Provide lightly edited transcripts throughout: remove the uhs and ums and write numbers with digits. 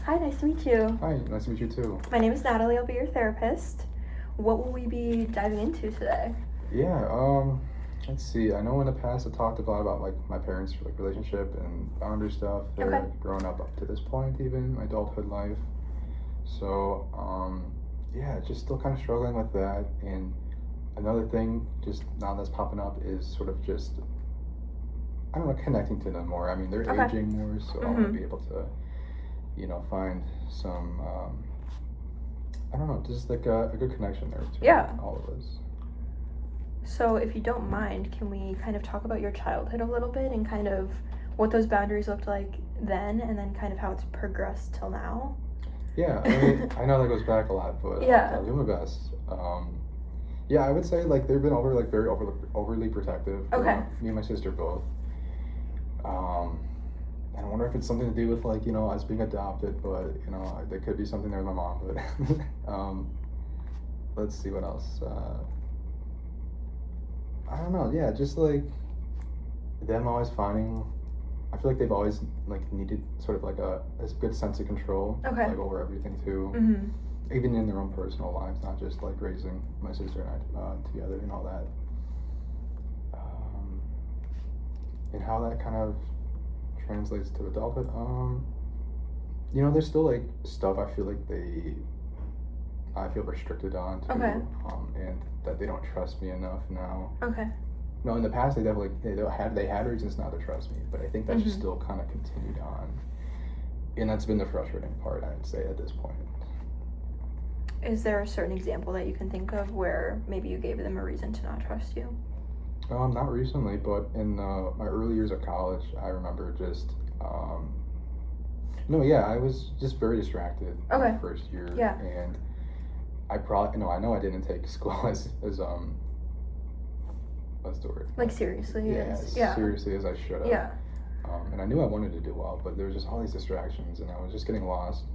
Hi, nice to meet you. Hi, nice to meet you too. My name is Natalie. I'll be your therapist. What will we be diving into today? Yeah, let's see. I know in the past I talked a lot about like my parents' like relationship and boundary stuff. They're Okay. growing up to this point, even my adulthood life. So, yeah, just still kind of struggling with that. And another thing, just now that's popping up is sort of just I don't know, connecting to them more. I mean, they're Okay. aging more, so I want to be able to, find some. I don't know, just like a good connection there between all of us. So if you don't mind, can we kind of talk about your childhood a little bit and kind of what those boundaries looked like then and then kind of how it's progressed till now? Yeah, I mean, I know that goes back a lot, but I'll do my best. Yeah, I would say like they've been very overly protective. Okay. Me and my sister both. And I wonder if it's something to do with like us being adopted, but there could be something there with my mom. But let's see what else. I don't know. Yeah, just like them always finding. I feel like they've always like needed sort of like a good sense of control, like over everything too. Even in their own personal lives, not just like raising my sister and I together and all that. And how that kind of translates to adulthood. There's still like stuff I feel like I feel restricted on too, and that they don't trust me enough now. Okay. No, in the past they definitely they had reasons not to trust me, but I think that's just still kind of continued on, and that's been the frustrating part, I'd say, at this point. Is there a certain example that you can think of where maybe you gave them a reason to not trust you? Not recently, but in my early years of college, I remember just I was just very distracted in the first year, and I know I didn't take school as what's the word? Like seriously? Seriously as I should have. Yeah. And I knew I wanted to do well, but there was just all these distractions, and I was just getting lost.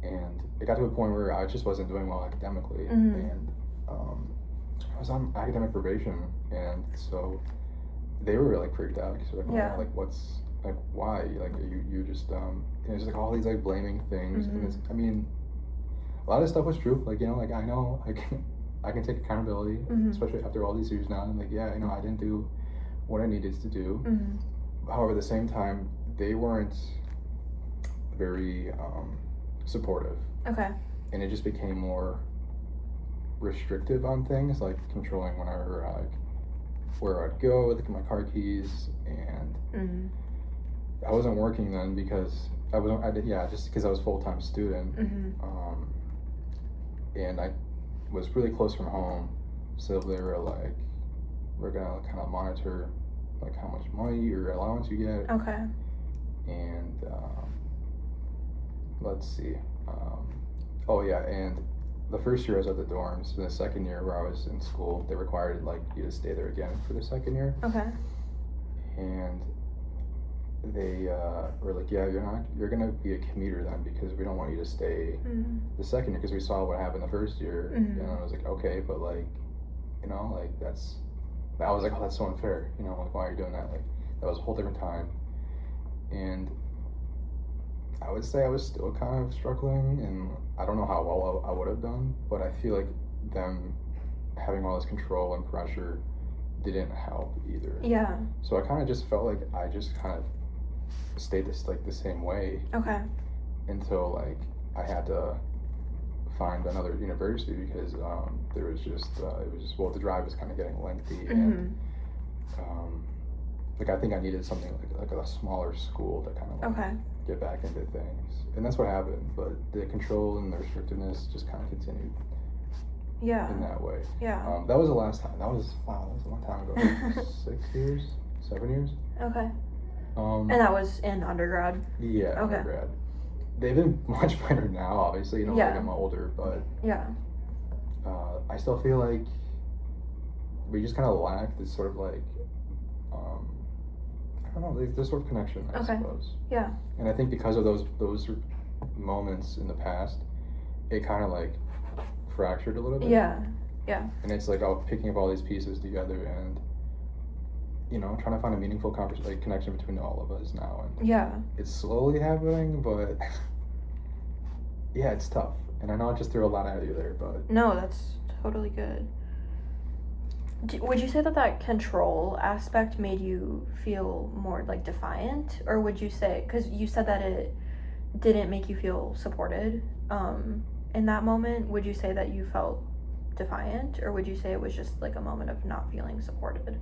And it got to a point where I just wasn't doing well academically, and I was on academic probation, and so they were like freaked out because they're like, like what's like why like you just it's like all these like blaming things, and it's a lot of stuff was true. Like like I know I can take accountability, especially after all these years now. And like I didn't do what I needed to do. However, at the same time, they weren't very supportive. Okay. And it just became more restrictive on things, like controlling where I'd go, like my car keys, and I wasn't working then because just because I was a full-time student, and I was really close from home, so they were like, we're gonna kind of monitor like how much money or allowance you get. Okay. And let's see. And the first year I was at the dorms. The second year where I was in school, they required like you to stay there again for the second year. Okay. And they were like, yeah, you're gonna be a commuter then because we don't want you to stay the second year because we saw what happened the first year. And I was like, okay, but like, that's. I was like, oh, that's so unfair. Like, why are you doing that? Like, that was a whole different time. And I would say I was still kind of struggling, and I don't know how well I would have done, but I feel like them having all this control and pressure didn't help either. Yeah. So I kind of just felt like I just kind of stayed the same way. Okay. Until like I had to find another university because there was just the drive was kind of getting lengthy, and like I think I needed something like a smaller school to kind of get back into things, and that's what happened. But the control and the restrictiveness just kind of continued. Yeah. In that way. Yeah. That was the last time. That was a long time ago. 7 years. Okay. And that was in undergrad. Yeah. Okay. Undergrad. They've been much better now, obviously. Like I'm older, but I still feel like we just kind of lack this sort of like I don't know, this sort of connection, I suppose. Yeah. And I think because of those moments in the past, it kind of like fractured a little bit. Yeah. Yeah. And it's like picking up all these pieces together and trying to find a meaningful connection between all of us now. And it's slowly happening, but yeah, it's tough. And I know I just threw a lot at you there, but No, that's totally good. Would you say that control aspect made you feel more like defiant, or would you say, because you said that it didn't make you feel supported in that moment, would you say that you felt defiant, or would you say it was just like a moment of not feeling supported?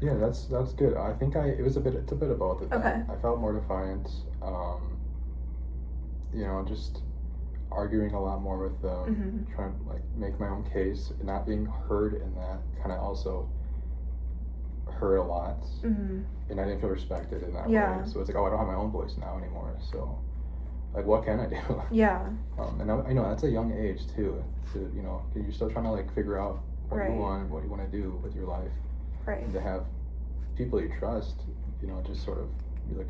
yeah, that's good. I think it's a bit of both of that. Okay. I felt more defiant, just arguing a lot more with them, trying to like make my own case, not being heard in that kind of also hurt a lot, and I didn't feel respected in that way. So it's like, oh, I don't have my own voice now anymore. So like, what can I do? Yeah. And I know that's a young age too. To you're still trying to like figure out what you want, what you want to do with your life, right? And to have people you trust, just sort of be like,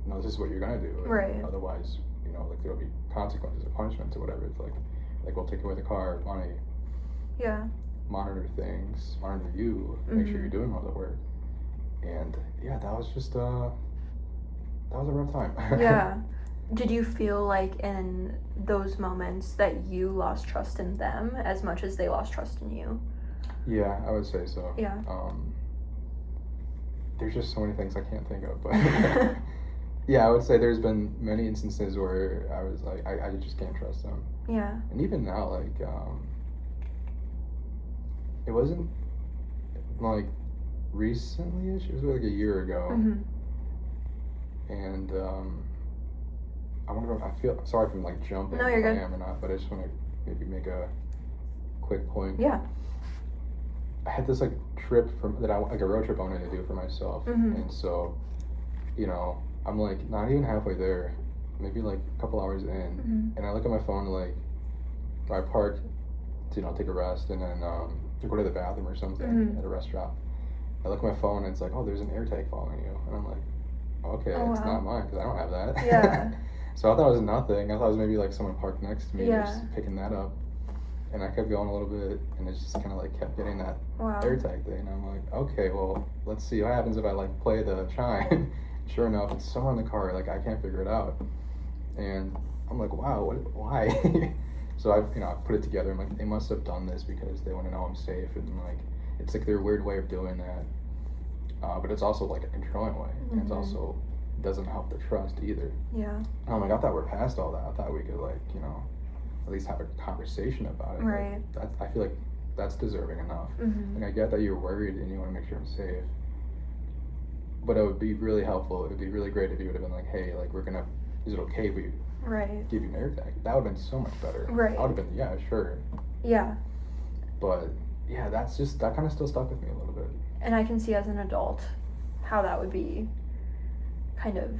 no, this is what you're gonna do, right? Otherwise, like there'll be consequences or punishments or whatever. It's like we'll take away the car, money, monitor things, monitor you, make sure you're doing all the work. And yeah, that was just that was a rough time. Yeah. Did you feel like in those moments that you lost trust in them as much as they lost trust in you? Yeah, I would say so. Yeah. There's just so many things I can't think of, but yeah, I would say there's been many instances where I was like, I just can't trust them. Yeah. And even now, like, it wasn't like recently-ish, it was like a year ago. And I wonder if I feel sorry if I'm like jumping. No, you're good. I am or not, but I just want to maybe make a quick point. Yeah. I had this like trip like a road trip I wanted to do for myself, and so, I'm like not even halfway there, maybe like a couple hours in, and I look at my phone like, I park to take a rest and then to go to the bathroom or something at a restaurant. I look at my phone and it's like, oh, there's an AirTag following you, and I'm like, okay, it's not mine because I don't have that. Yeah. So I thought it was nothing. I thought it was maybe like someone parked next to me just picking that up. And I kept going a little bit, and it just kind of like kept getting that AirTag thing. And I'm like, okay, well, let's see what happens if I like play the chime. Sure enough, it's somewhere in the car. Like I can't figure it out, and I'm like, wow, why? So I put it together. I'm like, they must have done this because they want to know I'm safe, and like it's like their weird way of doing that. But it's also like a controlling way, and it's also doesn't help the trust either. Yeah. I thought we're past all that. I thought we could like at least have a conversation about it. Right. Like, I feel like that's deserving enough. And I get that you're worried and you want to make sure I'm safe. But it would be really helpful. It would be really great if you would have been like, hey, like is it okay if we give you an AirTag? That would have been so much better. Right. I would have been, yeah, sure. Yeah. But yeah, that kind of still stuck with me a little bit. And I can see as an adult how that would be kind of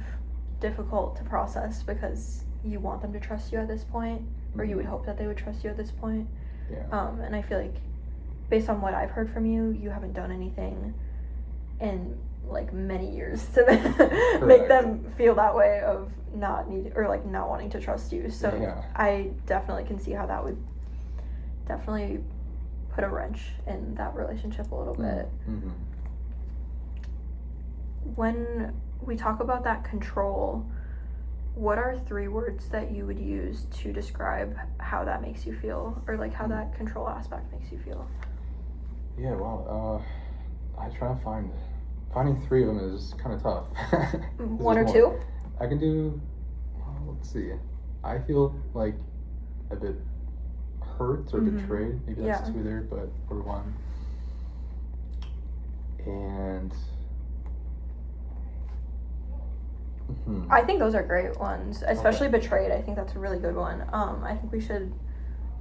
difficult to process because you want them to trust you at this point. Or you would hope that they would trust you at this point. Yeah. And I feel like, based on what I've heard from you, you haven't done anything in like many years to make them feel that way of not wanting to trust you. So I definitely can see how that would definitely put a wrench in that relationship a little bit. When we talk about that control, what are 3 words that you would use to describe how that makes you feel, or like how that control aspect makes you feel? Yeah, well, I try to finding 3 of them is kind of tough. 1 or 2? I can do, well, let's see. I feel like a bit hurt or betrayed. Maybe that's 2 there, but for 1. And I think those are great ones, especially betrayed. I think that's a really good one. I think we should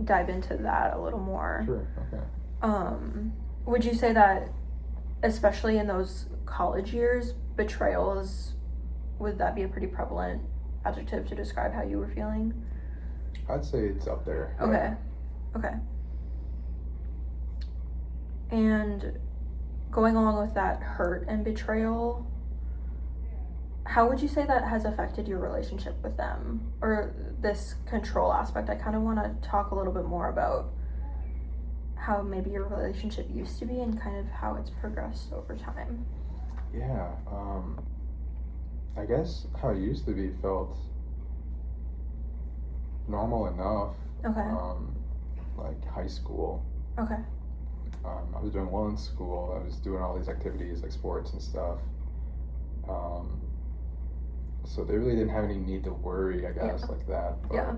dive into that a little more. Sure. Okay. Would you say that, especially in those college years, would that be a pretty prevalent adjective to describe how you were feeling? I'd say it's up there. Okay. Okay. And going along with that hurt and betrayal, how would you say that has affected your relationship with them, or this control aspect? I kind of want to talk a little bit more about how maybe your relationship used to be and kind of how it's progressed over time. Yeah, I guess how it used to be felt normal enough. Okay. Like high school. Okay. I was doing well in school. I was doing all these activities like sports and stuff. So they really didn't have any need to worry, I guess, like that. But,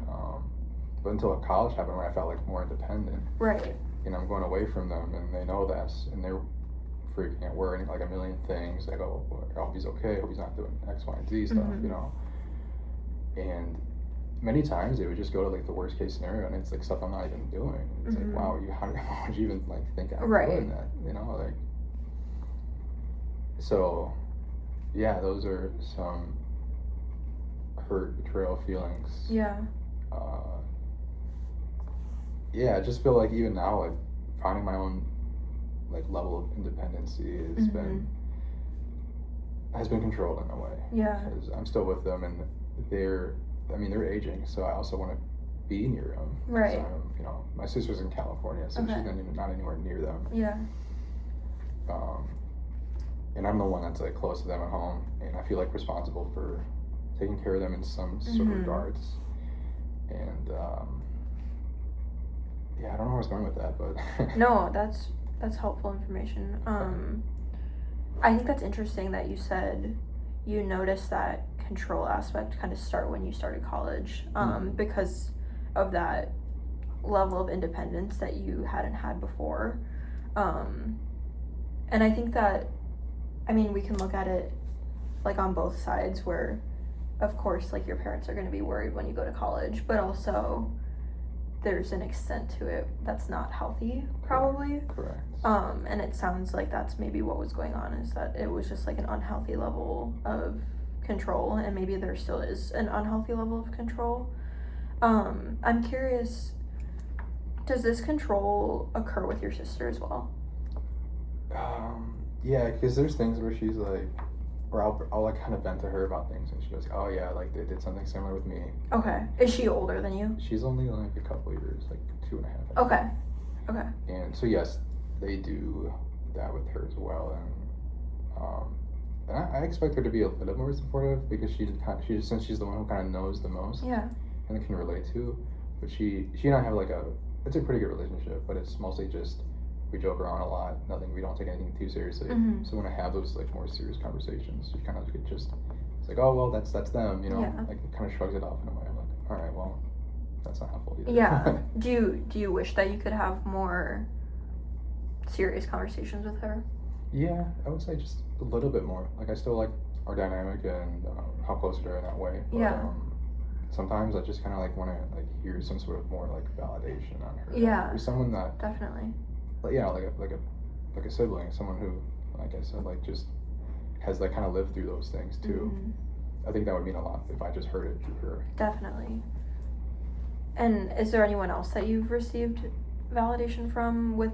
but until college happened, when I felt like more independent. Right. You know, I'm going away from them, and they know this, and they're freaking out, worrying like a million things. Like, oh, I hope he's okay. I hope he's not doing X, Y, and Z stuff. You know. And many times they would just go to like the worst case scenario, and it's like stuff I'm not even doing. It's like, wow, how would you even like think I'm doing that? You know, like. So, yeah, those are some hurt, betrayal feelings. Yeah. Yeah, I just feel like even now, like finding my own like level of independency has been controlled in a way. Yeah. Because I'm still with them, and they're aging, so I also want to be near them. Right. You know, my sister's in California, so she's not anywhere near them. Yeah. And I'm the one that's like close to them at home, and I feel like responsible for taking care of them in some sort of regards. And yeah, I don't know where I was going with that, but no, that's helpful information. I think that's interesting that you said you noticed that control aspect kind of start when you started college, because of that level of independence that you hadn't had before. And I think that, I mean, we can look at it like on both sides, where of course like your parents are going to be worried when you go to college, but also there's an extent to it that's not healthy, probably. Correct. And it sounds like that's maybe what was going on, is that it was just like an unhealthy level of control, and maybe there still is an unhealthy level of control. I'm curious, does this control occur with your sister as well? Yeah, because there's things where she's like, or I'll like kind of vent to her about things, and she goes, oh yeah, like they did something similar with me. Okay. Is she older than you? She's only like a couple of years, like 2.5. Okay. Okay. And so yes, they do that with her as well, and I expect her to be a little more supportive, because since she's the one who kind of knows the most. Yeah. And can relate to, but she and I have like it's a pretty good relationship, but it's mostly just we joke around a lot. We don't take anything too seriously. So when I have those like more serious conversations, she kind of it's like, oh well, that's them, you know. Like it kind of shrugs it off in a way. I'm like, all right, well, that's not helpful either. Yeah. Do you wish that you could have more serious conversations with her? Yeah, I would say just a little bit more. Like I still like our dynamic and how close we are in that way. But, sometimes I just kind of like want to like hear some sort of more like validation on her. Yeah. Or someone that definitely. Yeah, like a sibling, someone who, like I said, like just has like kind of lived through those things too. I think that would mean a lot if I just heard it through her. Definitely. And is there anyone else that you've received validation from with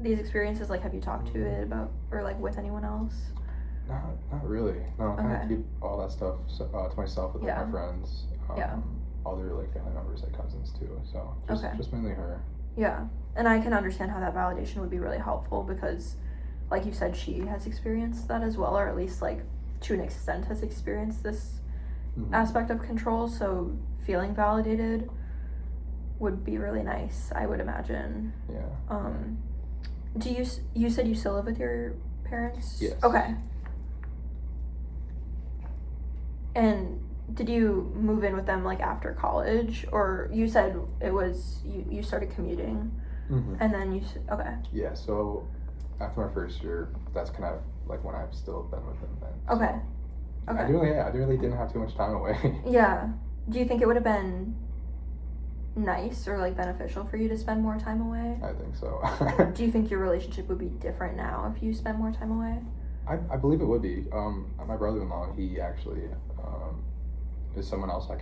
these experiences? Like, have you talked to it about, or like with anyone else? Not really. No, I kind of keep all that stuff to myself with like, my friends. Other like family members, like cousins too. So just mainly her. Yeah. And I can understand how that validation would be really helpful, because like you said, she has experienced that as well, or at least like to an extent has experienced this aspect of control. So feeling validated would be really nice, I would imagine. Yeah. Do you said you still live with your parents? Yes. Okay. And did you move in with them like after college, or you said it was you started commuting, and then okay. Yeah, so after my first year, that's kind of like when I've still been with them then. Okay. So I really didn't have too much time away. Yeah. Do you think it would have been nice or like beneficial for you to spend more time away? I think so. Do you think your relationship would be different now if you spend more time away? I believe it would be. My brother-in-law, he actually is someone else I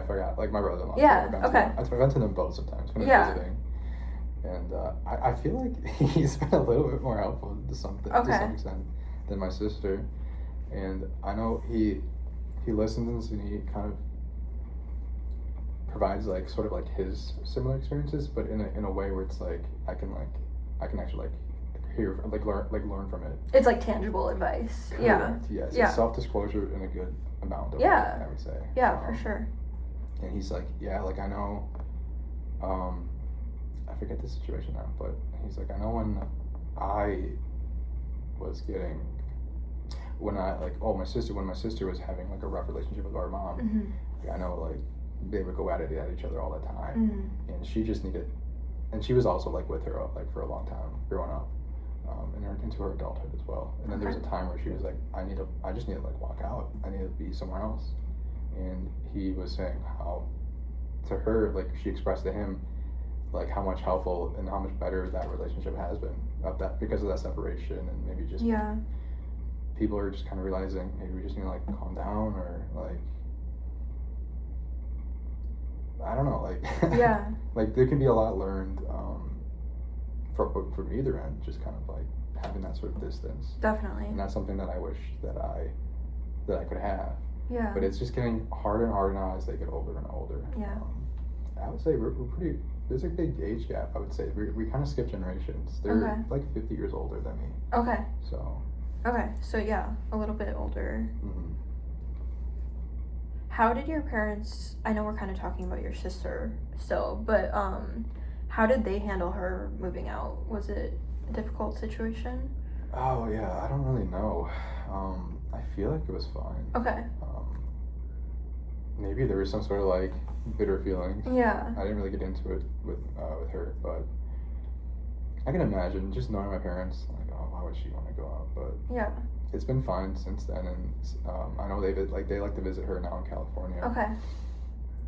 forgot. Like my brother-in-law. Yeah. Okay. I've been to them both sometimes when I'm visiting, and I feel like he's been a little bit more helpful to some extent than my sister, and I know he listens and he kind of provides like sort of like his similar experiences, but in a way where it's like I can actually like hear learn from it. It's like tangible advice. Correct. Yes. It's self-disclosure in a good amount of it, I would say. Yeah, for sure. And he's like, yeah, like I know, I forget the situation now, but he's like, I know when I was getting, when my sister was having like a rough relationship with our mom, like, I know like they would go at each other all the time, and she just needed, and she was also like with her like for a long time growing up, into her adulthood as well. And then there was a time where she was like, I just need to like walk out. I need to be somewhere else. And he was saying how, to her, like she expressed to him, like how much helpful and how much better that relationship has been because of that separation, and maybe just people are just kind of realizing maybe we just need to like calm down, or like I don't know, like like there can be a lot learned from either end, just kind of like having that sort of distance. Definitely. And that's something that I wish that I could have. Yeah. But it's just getting harder and harder now as they get older and older. Yeah. I would say we're pretty. There's a big age gap. I would say we kind of skip generations. They're like 50 years older than me. Okay. So. Okay, so yeah, a little bit older. How did your parents? I know we're kind of talking about your sister still, but how did they handle her moving out? Was it a difficult situation? Oh yeah, I don't really know. I feel like it was fine. Okay. Maybe there was some sort of like bitter feelings. Yeah. I didn't really get into it with her, but I can imagine just knowing my parents, like, oh, why would she want to go out? But yeah, it's been fine since then, and I know they like to visit her now in California. Okay.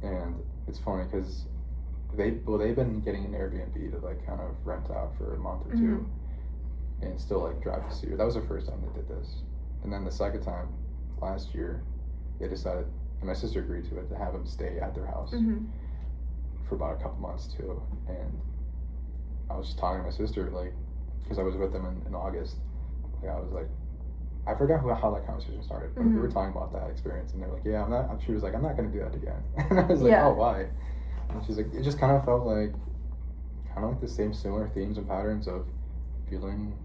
And it's funny because they've been getting an Airbnb to like kind of rent out for a month or two, and still like drive to see her. That was the first time they did this, and then the second time last year, they decided, and my sister agreed to it, to have them stay at their house for about a couple months too. And I was just talking to my sister, like, because I was with them in August. Like, I was like, I forgot how that conversation started, but we were talking about that experience, and they were like, yeah, she was like, I'm not going to do that again. And I was like, oh, why? And she's like, it just kind of felt like, the same similar themes and patterns of feeling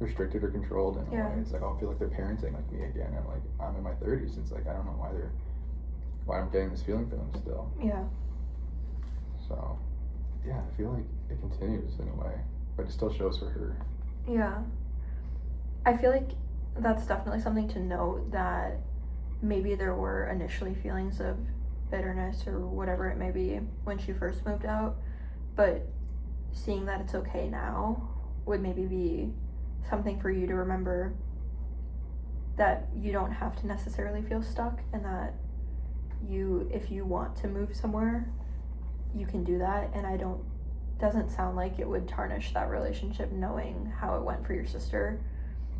restricted or controlled in a way. It's like, I feel like they're parenting like me again, and like, I'm in my 30s. It's like, I don't know why I'm getting this feeling for them still. Yeah. So, yeah, I feel like it continues in a way, but it still shows for her. Yeah. I feel like that's definitely something to note, that maybe there were initially feelings of bitterness or whatever it may be when she first moved out, but seeing that it's okay now would maybe be something for you to remember, that you don't have to necessarily feel stuck, and that if you want to move somewhere, you can do that. And doesn't sound like it would tarnish that relationship, knowing how it went for your sister.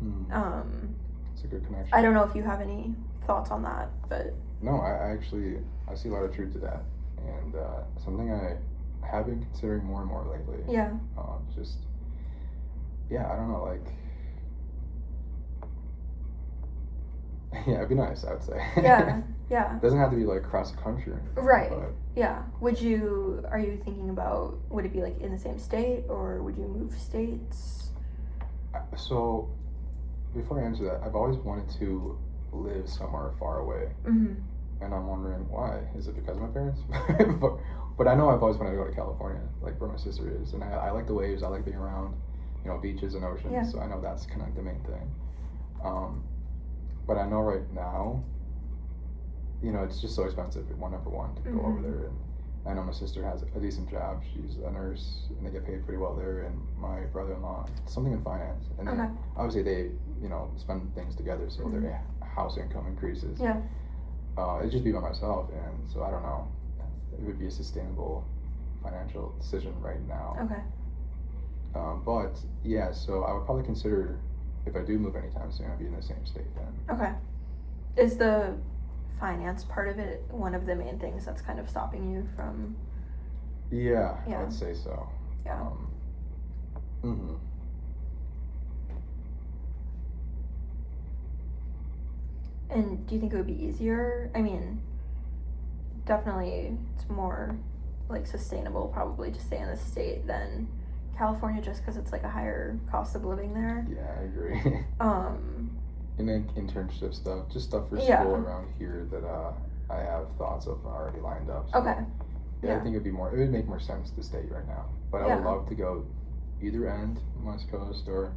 It's a good connection. I don't know if you have any thoughts on that, but no, I see a lot of truth to that, and something I have been considering more and more lately. Yeah. I don't know, like, yeah, it'd be nice, I would say. Yeah. Yeah. It doesn't have to be like across the country. Right. But yeah. Are you thinking about, would it be like in the same state, or would you move states? So, before I answer that, I've always wanted to live somewhere far away. And I'm wondering why. Is it because of my parents? but I know I've always wanted to go to California, like where my sister is. And I like the waves, I like being around, beaches and oceans. Yeah. So I know that's kind of the main thing. But I know right now, it's just so expensive, number one, to go over there. And I know my sister has a decent job. She's a nurse, and they get paid pretty well there. And my brother-in-law, something in finance. And then, obviously they, spend things together, so their house income increases. Yeah. It'd just be by myself, and so I don't know. It would be a sustainable financial decision right now. Okay. But yeah, so I would probably consider, if I do move anytime soon, I'd be in the same state then. Okay. Is the finance part of it one of the main things that's kind of stopping you from? Yeah. I'd say so. Yeah. And do you think it would be easier? I mean, definitely it's more like sustainable probably to stay in the state than California, just because it's like a higher cost of living there. Yeah, I agree. And then internship stuff, just stuff for school around here that I have thoughts of already lined up. So Okay. I think it would make more sense to stay right now. But I would love to go either end, West Coast, or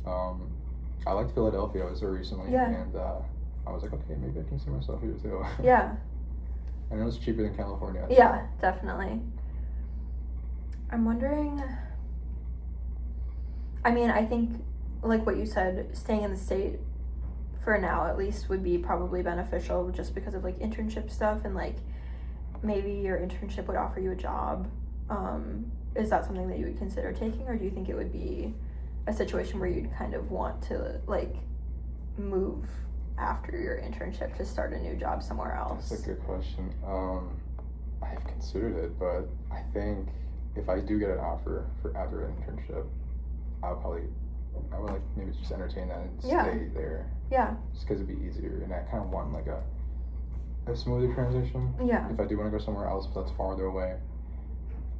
I liked Philadelphia. I was there recently, and I was like, okay, maybe I can see myself here too. Yeah. I know it's cheaper than California. Yeah, definitely. I'm wondering, I mean, I think, like what you said, staying in the state for now at least would be probably beneficial just because of like internship stuff, and like maybe your internship would offer you a job. Is that something that you would consider taking, or do you think it would be a situation where you'd kind of want to like move after your internship to start a new job somewhere else? That's a good question. I've considered it, but I think if I do get an offer for after an internship, I would like maybe just entertain that and stay there. Yeah. Just because it'd be easier, and I kind of want like a smoother transition. Yeah. If I do want to go somewhere else that's farther away,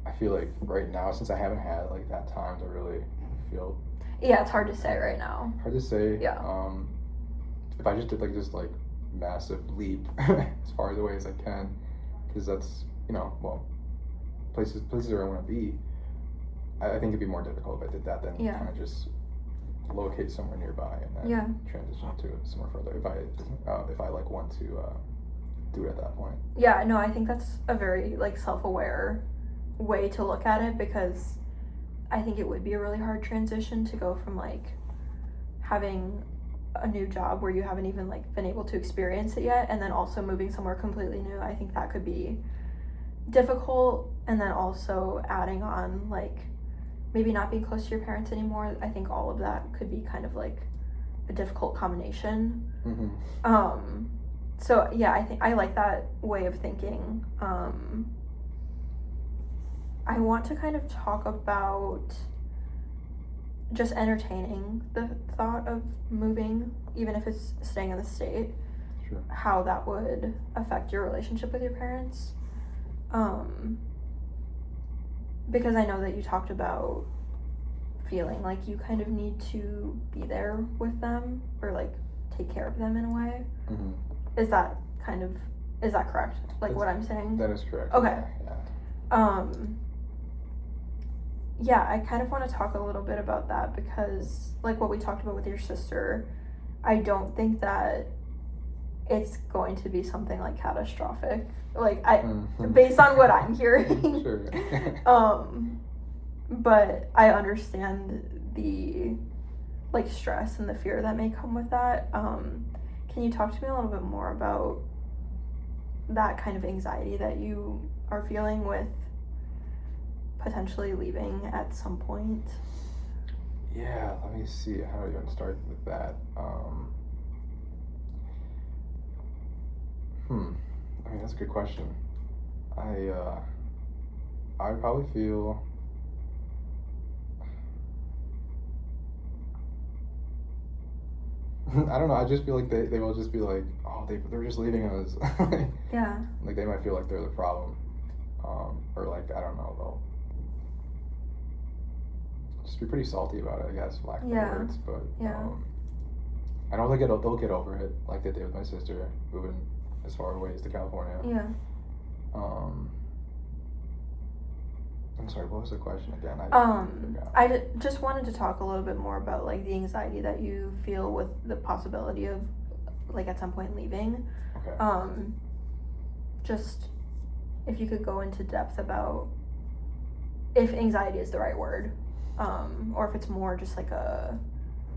I feel like right now, since I haven't had like that time to really feel. Yeah, it's hard to say right now. Hard to say. Yeah. If I just did like this like massive leap as far away as I can, because that's places where I want to be. I think it'd be more difficult if I did that than kind of just locate somewhere nearby and then transition to somewhere further. If I like want to do it at that point. Yeah, no, I think that's a very like self-aware way to look at it, because I think it would be a really hard transition to go from like having a new job where you haven't even like been able to experience it yet, and then also moving somewhere completely new. I think that could be difficult, and then also adding on like maybe not being close to your parents anymore. I think all of that could be kind of like a difficult combination. Mm-hmm. So yeah, I think I like that way of thinking. I want to kind of talk about just entertaining the thought of moving, even if it's staying in the state. Sure. How that would affect your relationship with your parents. Because I know that you talked about feeling like you kind of need to be there with them, or like take care of them in a way. Mm-hmm. Is that correct? Like what I'm saying? That is correct. Okay. Yeah. Yeah, I kind of want to talk a little bit about that, because like what we talked about with your sister, I don't think that it's going to be something like catastrophic. Like based on what I'm hearing. Sure. But I understand the like stress and the fear that may come with that. Can you talk to me a little bit more about that kind of anxiety that you are feeling with potentially leaving at some point? Yeah, let me see. How do I even start with that? I mean, that's a good question. I'd probably feel I don't know, I just feel like they will just be like, oh, they're just leaving us. Yeah. Like they might feel like they're the problem. Or like, I don't know, they'll just be pretty salty about it, I guess, for lack of words. But I know they'll get over it, like they did with my sister moving as far away as to California. Yeah. I'm sorry, what was the question again? I just wanted to talk a little bit more about like the anxiety that you feel with the possibility of like at some point leaving. Okay. Just if you could go into depth about if anxiety is the right word, or if it's more just like a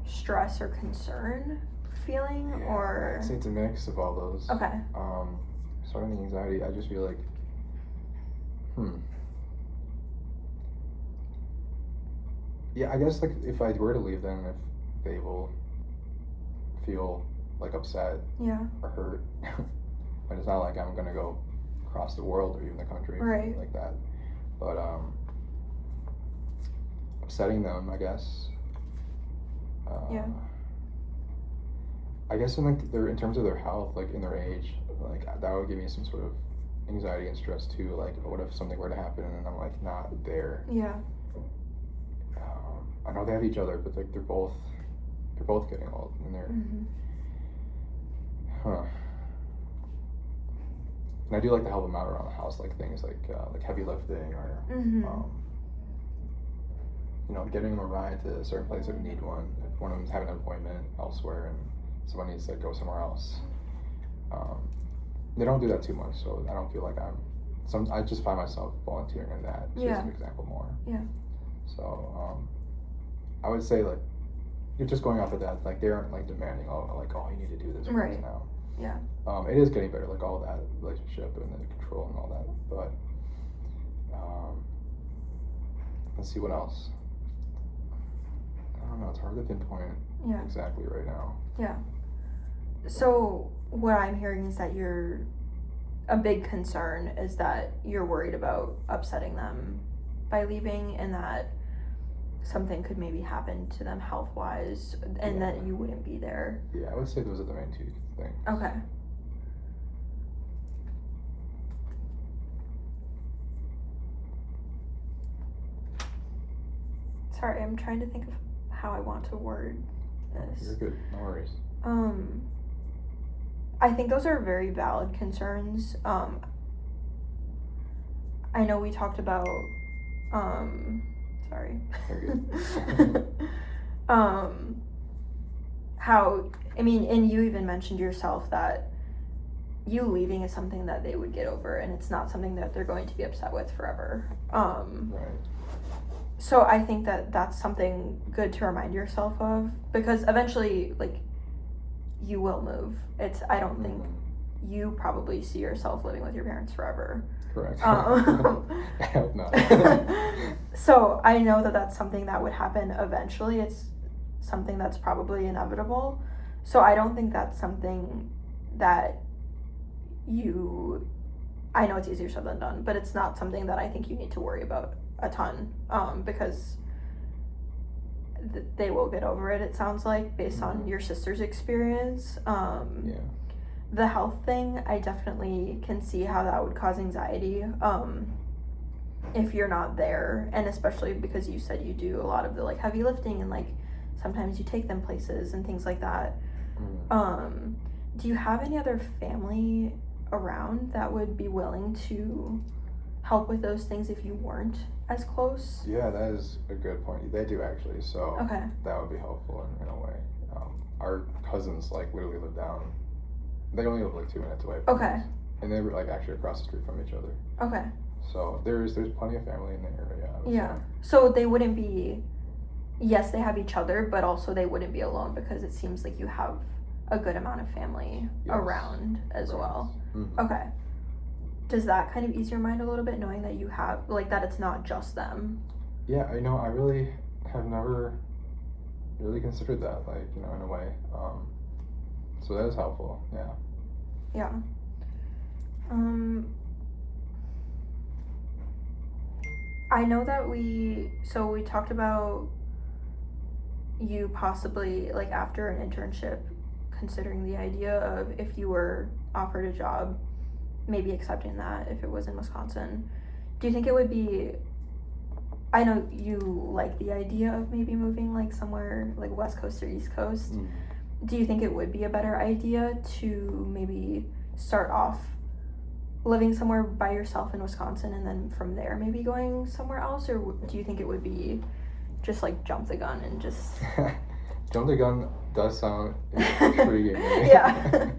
stress or concern feeling, or I'd say it's a mix of all those. Okay. Starting the anxiety, I just feel like yeah, I guess like if I were to leave them, if they will feel like upset or hurt, but it's not like I'm gonna go across the world or even the country like that. But upsetting them, I guess. I guess in like in terms of their health, like in their age, like that would give me some sort of anxiety and stress too. Like, what if something were to happen and I'm like not there? Yeah. I know they have each other, but like they're both getting old, and they're And I do like to help them out around the house, like things like heavy lifting or getting them a ride to a certain place if they need one. If one of them's having an appointment elsewhere and someone needs to go somewhere else. They don't do that too much, so I don't feel like I just find myself volunteering in that, just as an example more. Yeah. So, I would say, like, you're just going off of that, like, they aren't, like, demanding, oh, you need to do this right now. Yeah. It is getting better, like, all that relationship and the control and all that, but, let's see what else. I don't know, it's hard to pinpoint exactly right now. Yeah. So, what I'm hearing is that a big concern is that you're worried about upsetting them by leaving, and that something could maybe happen to them health-wise, and that you wouldn't be there. Yeah, I would say those are the main two things. Okay. Sorry, I'm trying to think of how I want to word this. You're good, no worries. I think those are very valid concerns. I know we talked about, sorry. You're good. How, I mean, and you even mentioned yourself that you leaving is something that they would get over, and it's not something that they're going to be upset with forever. Right. So I think that that's something good to remind yourself of, because eventually, like, you will move. I don't think you probably see yourself living with your parents forever. Correct. I hope not. So I know that that's something that would happen eventually. It's something that's probably inevitable. So I don't think that's something that I know it's easier said than done, but it's not something that I think you need to worry about a ton, because they will get over it, it sounds like, based on your sister's experience. The health thing, I definitely can see how that would cause anxiety if you're not there, and especially because you said you do a lot of the, like, heavy lifting, and, like, sometimes you take them places and things like that. Do you have any other family around that would be willing to help with those things if you weren't as close? Yeah, that is a good point. They do, actually, so that would be helpful in a way. Our cousins, like, literally live down. They only live, like, 2 minutes away from us. And they were, like, actually across the street from each other. So there's plenty of family in the area, I would say. So they wouldn't be, yes, they have each other, but also they wouldn't be alone, because it seems like you have a good amount of family around as well. Does that kind of ease your mind a little bit, knowing that you have, like, that it's not just them? Yeah, I really have never really considered that, like, in a way. So that is helpful, Yeah. I know that we talked about you possibly, like, after an internship, considering the idea of, if you were offered a job, maybe accepting that if it was in Wisconsin. Do you think it would be, I know you like the idea of maybe moving, like, somewhere like West Coast or East Coast. Do you think it would be a better idea to maybe start off living somewhere by yourself in Wisconsin, and then from there maybe going somewhere else? Or do you think it would be just, like, jump the gun and just... Jump the gun does sound intriguing to me.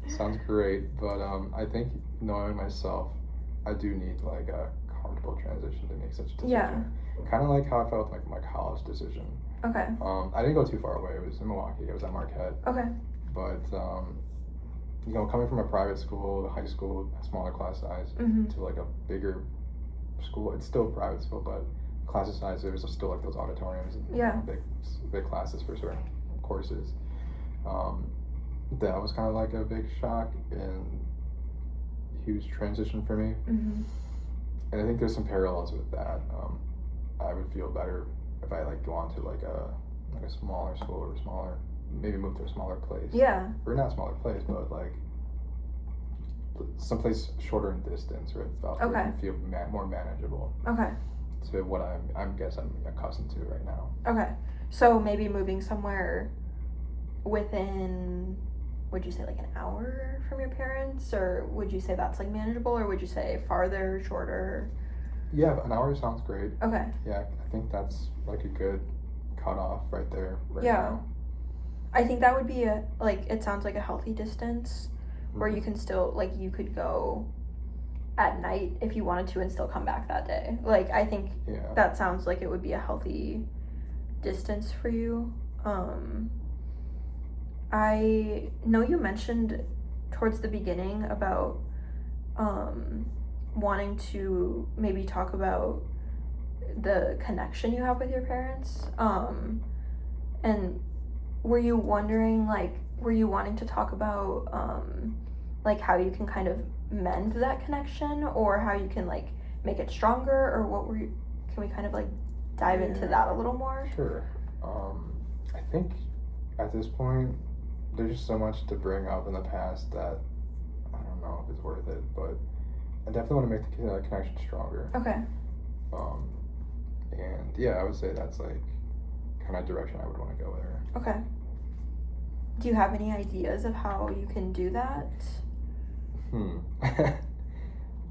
Sounds great, but I think, knowing myself, I do need, like, a comfortable transition to make such a decision. Kind of like how I felt with, like, my college decision. I didn't go too far away. It was in Milwaukee. It was at Marquette. But coming from a private school, high school, smaller class size, to, like, a bigger school, it's still a private school, but class size, there's still, like, those auditoriums and big classes for certain courses. That was kind of like a big shock and huge transition for me. And I think there's some parallels with that. I would feel better if I, like, go on to, like, a smaller school, or maybe move to a smaller place. Or not smaller place, but, like, someplace shorter in distance, or where it can feel more manageable. To what I'm accustomed to right now. So maybe moving somewhere within would you say like an hour from your parents, or would you say that's like manageable, or would you say farther, shorter? Yeah, an hour sounds great. Okay. Yeah, I think that's like a good cutoff right there. Yeah. Now. I think that would be it sounds like a healthy distance where you can still, like, you could go at night if you wanted to and still come back that day. Like, I think that sounds like it would be a healthy distance for you. I know you mentioned towards the beginning about wanting to maybe talk about the connection you have with your parents. And were you wondering, like, were you wanting to talk about like how you can kind of mend that connection, or how you can like make it stronger, or what were you, can we kind of like dive into that a little more? Sure. I think at this point there's just so much to bring up in the past that I don't know if it's worth it, but I definitely want to make the connection stronger. Okay. And yeah, I would say that's like kind of direction I would want to go there. Okay. Do you have any ideas of how you can do that?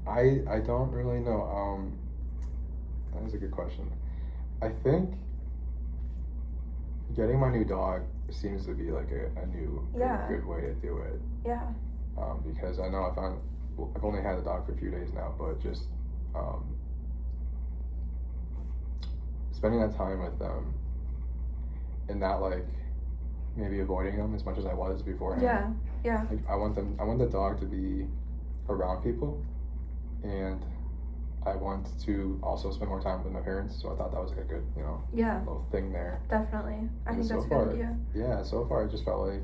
I don't really know. That is a good question. I think getting my new dog seems to be like a new good way to do it. Yeah. Because I know I've only had the dog for a few days now, but just spending that time with them and not like maybe avoiding them as much as I was beforehand. Yeah. Like, I want the dog to be around people, and I want to also spend more time with my parents. So I thought that was like a good, little thing there. Definitely. I think that's a good idea. Yeah. So far, it just felt like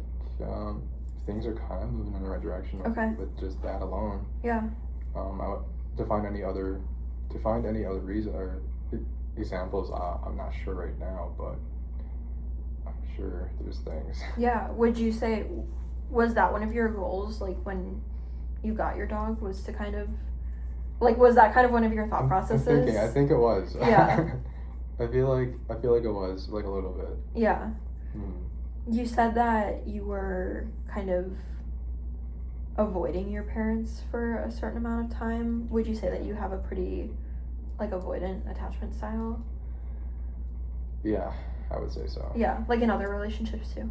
things are kind of moving in the right direction with just that alone. Yeah. To find any other reason or examples, I'm not sure right now, but I'm sure there's things. Yeah. Would you say, was that one of your goals, like when you got your dog, was to kind of, like, was that kind of one of your thought processes? I think it was. Yeah. I feel like it was like a little bit. Yeah. You said that you were kind of avoiding your parents for a certain amount of time. Would you say that you have a pretty like avoidant attachment style? Yeah, I would say so. Yeah, like in other relationships too?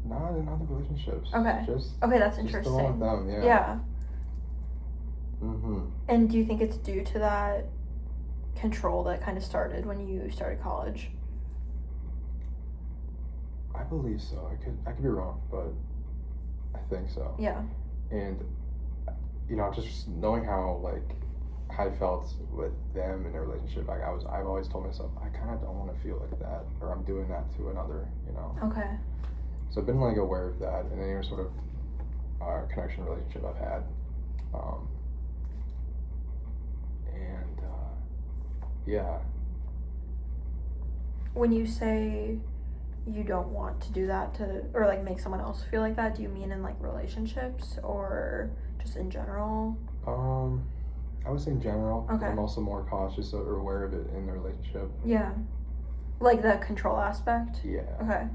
Not in other relationships. Okay. Okay, that's interesting. Just the one with them, yeah. Yeah. Mm-hmm. And do you think it's due to that control that kind of started when you started college? I believe so. I could be wrong, but I think so. Yeah. And just knowing how I felt with them in a relationship, I've always told myself I kind of don't want to feel like that, or I'm doing that to another, Okay. So I've been aware of that in any sort of connection relationship I've had, and yeah. When you say you don't want to do that or like make someone else feel like that, do you mean in like relationships or just in general? I would say in general. Okay. I'm also more cautious or aware of it in the relationship. Yeah. Like the control aspect? Yeah. Okay. Yeah.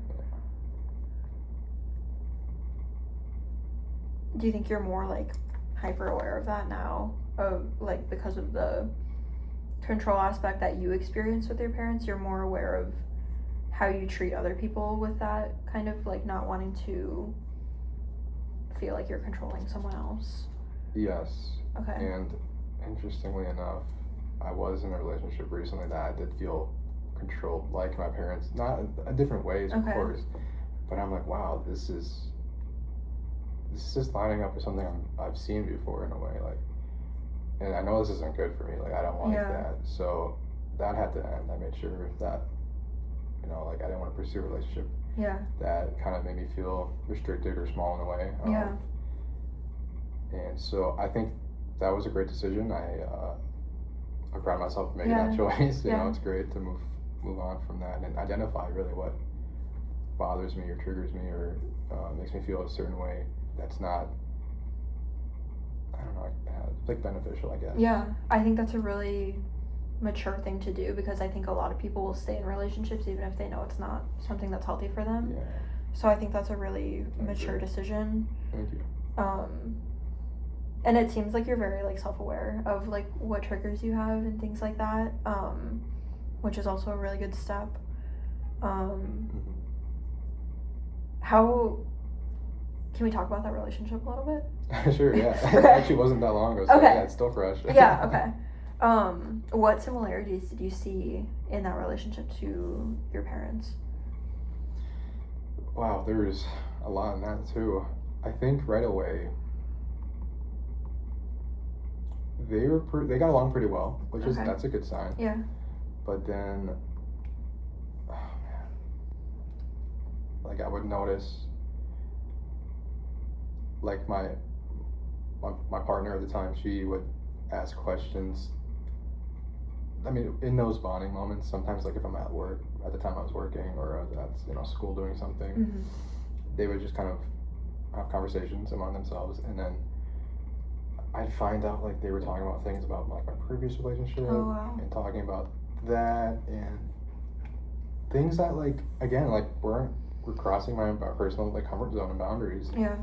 Do you think you're more like hyper aware of that now? Because of the control aspect that you experience with your parents, you're more aware of how you treat other people with that kind of like not wanting to feel like you're controlling someone else? Yes. Okay. And interestingly enough, I was in a relationship recently that I did feel controlled like my parents, not in different ways, of course, but I'm like, wow, this is just lining up with something I've seen before in a way, and I know this isn't good for me, I don't like that, so that had to end. I made sure that I didn't want to pursue a relationship that kind of made me feel restricted or small in a way. And so I think that was a great decision. I'm proud of myself for making that choice. It's great to move on from that and identify really what bothers me or triggers me or makes me feel a certain way that's not, I don't know, like beneficial, I guess. Yeah, I think that's a really mature thing to do, because I think a lot of people will stay in relationships even if they know it's not something that's healthy for them. Yeah. So I think that's a really mature decision. Thank you. And it seems like you're very like self-aware of like what triggers you have and things like that, which is also a really good step. How can we talk about that relationship a little bit? Sure, yeah. Okay. It actually wasn't that long ago, so Okay. yeah, it's still fresh. Yeah, okay. What similarities did you see in that relationship to your parents? Wow, there's a lot in that too. I think right away they got along pretty well, which is that's a good sign. Yeah. But then, oh man, like I would notice, like my partner at the time, she would ask questions. I mean, in those bonding moments, sometimes like if I'm at work, at the time I was working, or I was at school doing something, they would just kind of have conversations among themselves, and then I'd find out like they were talking about things about like my previous relationship, and talking about that, and things that like again like were crossing my personal like comfort zone and boundaries. Yeah.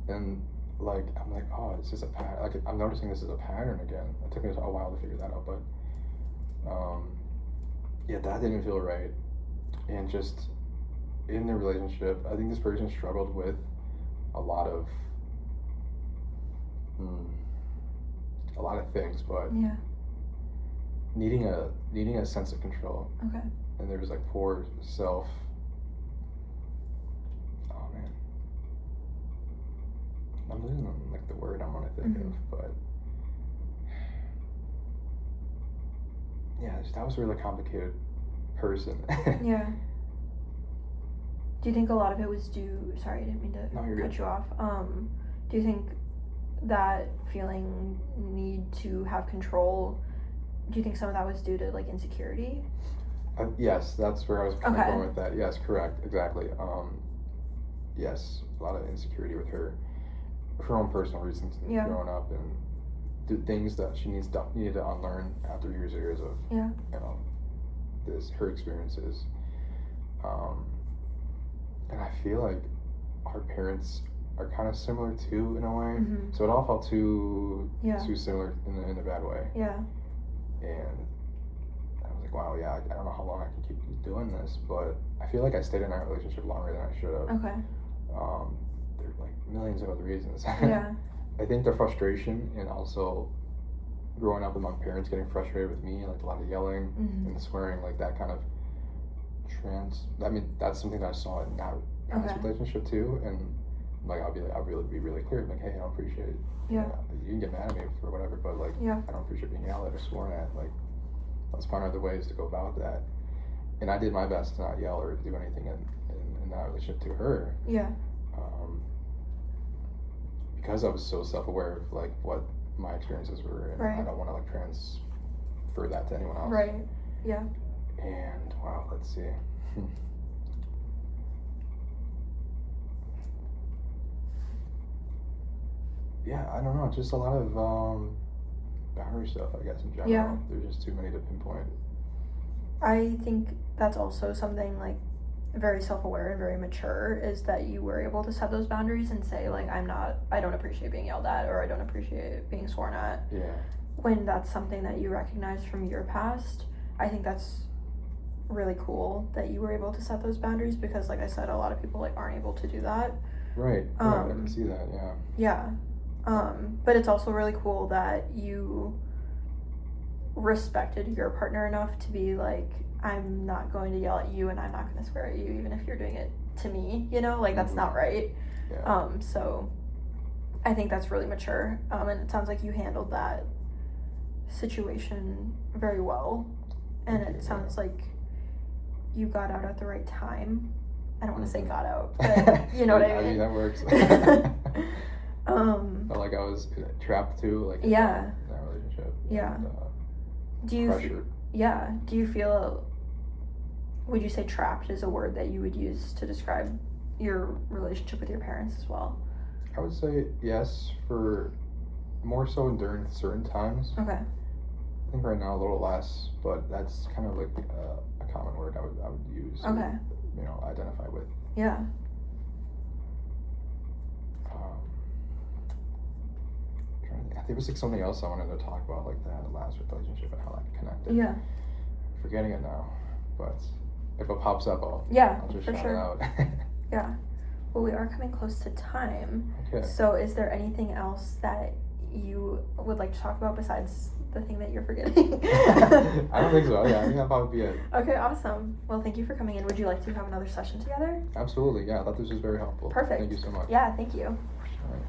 And like I'm like, oh, it's just a pattern. Like I'm noticing this is a pattern again. It took me a while to figure that out, but yeah, that didn't feel right. And just in the relationship, I think this person struggled with a lot of things, but needing a sense of control. Okay. And there was like poor self. Oh man, I'm losing like the word I want to think of, but yeah, that was a really complicated person. Yeah. Do you think a lot of it was due? Sorry, I didn't mean to cut you off. Do you think that feeling need to have control? Do you think some of that was due to like insecurity? Yes, that's where I was kind of going with that. Yes, correct, exactly. Yes, a lot of insecurity with her, for her own personal reasons, growing up, and the things that she needed to unlearn after years of her experiences. And I feel like our parents are kind of similar too in a way. So it all felt too similar in a bad way. Yeah. And I was like, wow, yeah, I don't know how long I can keep doing this, but I feel like I stayed in that relationship longer than I should have. Okay. There are like millions of other reasons. Yeah. I think the frustration, and also growing up with my parents getting frustrated with me, like a lot of yelling and swearing, like that kind of I mean, that's something that I saw in that past relationship too, and like I'll be really clear, like, hey, I don't appreciate. You can get mad at me for whatever, but like I don't appreciate being yelled at or sworn at. Like, let's find other ways to go about that. And I did my best to not yell or do anything in that relationship to her. Yeah. Because I was so self-aware of like what my experiences were, and I don't want to like transfer that to anyone else. Right. Yeah. And wow, let's see. Yeah, I don't know. Just a lot of boundary stuff, I guess, in general. Yeah. There's just too many to pinpoint. I think that's also something like very self-aware and very mature, is that you were able to set those boundaries and say like, I don't appreciate being yelled at, or I don't appreciate being sworn at. Yeah. When that's something that you recognize from your past, I think that's really cool that you were able to set those boundaries, because like I said, a lot of people like aren't able to do that. Right. I can see that. Yeah. Yeah. But it's also really cool that you respected your partner enough to be like, I'm not going to yell at you, and I'm not going to swear at you, even if you're doing it to me, like that's not right. Yeah. So I think that's really mature. And it sounds like you handled that situation very well. And it sounds like you got out at the right time. I don't want to say got out, but you know what I mean? I mean, that works. Felt like I was trapped too, like in that relationship. Yeah. And, pressured. Do you feel, would you say trapped is a word that you would use to describe your relationship with your parents as well? I would say yes, for more so during certain times. Okay. I think right now a little less, but that's kind of like a common word I would use. Okay. To, identify with. Yeah. there was like something else I wanted to talk about, like that last relationship and how that connected. Yeah. Forgetting it now, but if it pops up, I'll just for shout sure. it out. Yeah. Well, we are coming close to time. Okay. So, is there anything else that you would like to talk about besides the thing that you're forgetting? I don't think so. Yeah, I think that'll probably be it. Okay, awesome. Well, thank you for coming in. Would you like to have another session together? Absolutely. Yeah, I thought this was very helpful. Perfect. Thank you so much. Yeah, thank you. All right.